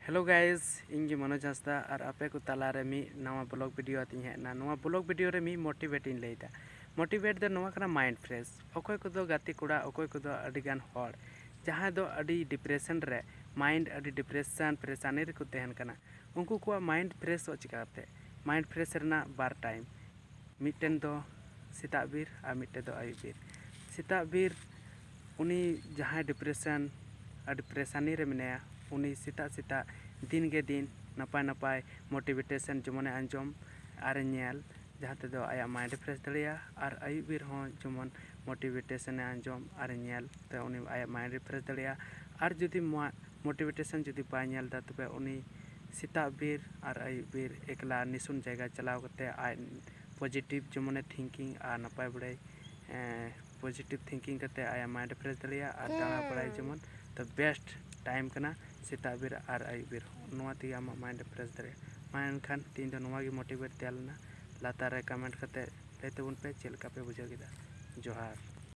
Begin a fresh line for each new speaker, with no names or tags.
Hello guys इंगे मनोज हंसदा और आपे को तालारे मी नवा ब्लॉग वीडियो आती है ना नवा ब्लॉग वीडियो रे मी मोटिवेट इन लेदा मोटिवेट द नवा कना माइंड फ्रेश अकोय को दो गाती कुड़ा अकोय को दो अडिगान हॉर जहां दो अडी डिप्रेशन रे माइंड अडी डिप्रेशन परेशानी रे को तहन कना उनको को माइंड फ्रेश हो चिकाते माइंड फ्रेश रना बार टाइम मिटेन दो सेता बीर आ मिटे दो आयु बीर सेता बीर उनी जहां डिप्रेशन अडी परेशानी रे मेनाया उनी सेता सेता दिन के दिन नपाय नपाय मोटिवेशन जमने आंजम और नेल जहाँ तेदो आया माइंड फ्रेश दड़िया और आयु बीर हों जमन मोटिवेशन आंजम और नेल तो उनी आया माइंड फ्रेश दड़िया और जुदी मोटिवेशन जुदी बाय नेल दा तबे उनी सेता बीर और आयु बीर एकला निसुन जगह चलाव करते आय पॉजिटिव जमने थिंकिंग और नपाय बड़े पॉजिटिव थिंकिंग करते आया माइंड फ्रेश दड़िया और दाड़ा बड़ाई जमन तो बेस्ट टाइम कना सेता बीर और आयु बीर नोआ ती आमा माइंड फ्रेश दरे माइंड खान तीन दो नोआ की मोटिवेट तेलना लातार रे कमेंट करते लेते उन पे चेलका पे बुझा गिदा जोहार।